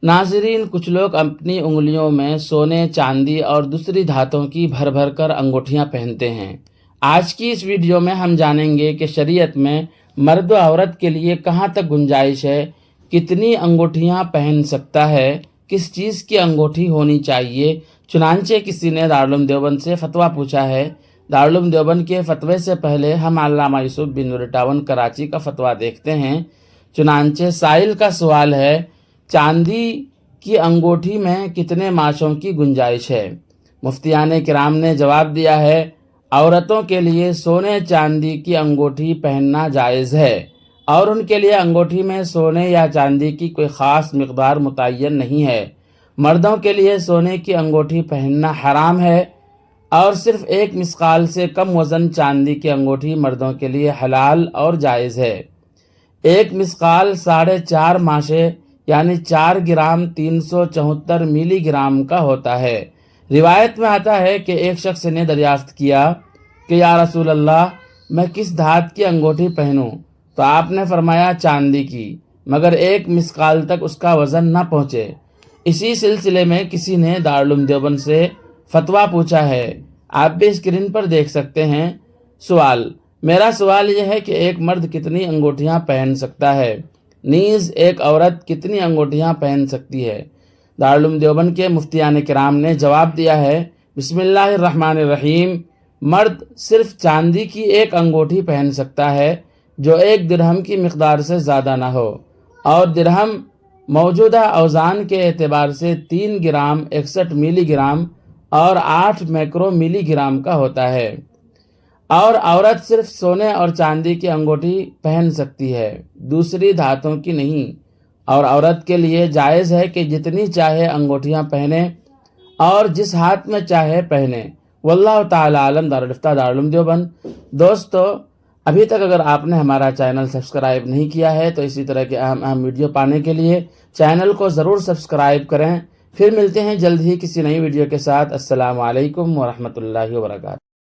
ناظرین، کچھ لوگ اپنی انگلیوں میں سونے، چاندی اور دوسری دھاتوں کی بھر بھر کر انگوٹھیاں پہنتے ہیں۔ آج کی اس ویڈیو میں ہم جانیں گے کہ شریعت میں مرد و عورت کے لیے کہاں تک گنجائش ہے، کتنی انگوٹھیاں پہن سکتا ہے، کس چیز کی انگوٹھی ہونی چاہیے۔ چنانچہ کسی نے دارالعلوم دیوبند سے فتویٰ پوچھا ہے۔ دارالعلوم دیوبند کے فتوے سے پہلے ہم علامہ یوسف بن نور اٹاون کراچی کا فتویٰ دیکھتے ہیں۔ چنانچہ سائل کا سوال ہے، چاندی کی انگوٹھی میں کتنے ماشوں کی گنجائش ہے؟ مفتیان کرام نے جواب دیا ہے، عورتوں کے لیے سونے چاندی کی انگوٹھی پہننا جائز ہے، اور ان کے لیے انگوٹھی میں سونے یا چاندی کی کوئی خاص مقدار متعین نہیں ہے۔ مردوں کے لیے سونے کی انگوٹھی پہننا حرام ہے، اور صرف 1 مثقال سے کم وزن چاندی کی انگوٹھی مردوں کے لیے حلال اور جائز ہے۔ 1 مثقال 4.5 ماشے یعنی 4 گرام 374 ملی گرام کا ہوتا ہے۔ روایت میں آتا ہے کہ ایک شخص نے دریافت کیا کہ یا رسول اللہ، میں کس دھات کی انگوٹھی پہنوں؟ تو آپ نے فرمایا چاندی کی، مگر 1 مثقال تک اس کا وزن نہ پہنچے۔ اسی سلسلے میں کسی نے دارالعلوم دیوبند سے فتویٰ پوچھا ہے، آپ بھی اسکرین پر دیکھ سکتے ہیں۔ میرا سوال یہ ہے کہ ایک مرد کتنی انگوٹھیاں پہن سکتا ہے، نیز ایک عورت کتنی انگوٹھیاں پہن سکتی ہے؟ دارالعلوم دیوبند کے مفتیان کرام نے جواب دیا ہے، بسم اللہ الرحمن الرحیم، مرد صرف چاندی کی 1 انگوٹھی پہن سکتا ہے جو 1 درہم کی مقدار سے زیادہ نہ ہو، اور درہم موجودہ اوزان کے اعتبار سے 3 گرام 61 ملی گرام اور 8 مائکرو ملی گرام کا ہوتا ہے۔ اور عورت صرف سونے اور چاندی کی انگوٹھی پہن سکتی ہے، دوسری دھاتوں کی نہیں، اور عورت کے لیے جائز ہے کہ جتنی چاہے انگوٹھیاں پہنے اور جس ہاتھ میں چاہے پہنے۔ واللہ تعالی عالم۔ دارالعلوم دیوبند۔ دوستو، ابھی تک اگر آپ نے ہمارا چینل سبسکرائب نہیں کیا ہے تو اسی طرح کے اہم ویڈیو پانے کے لیے چینل کو ضرور سبسکرائب کریں۔ پھر ملتے ہیں جلد ہی کسی نئی ویڈیو کے ساتھ۔ السلام علیکم ورحمۃ اللہ وبرکاتہ۔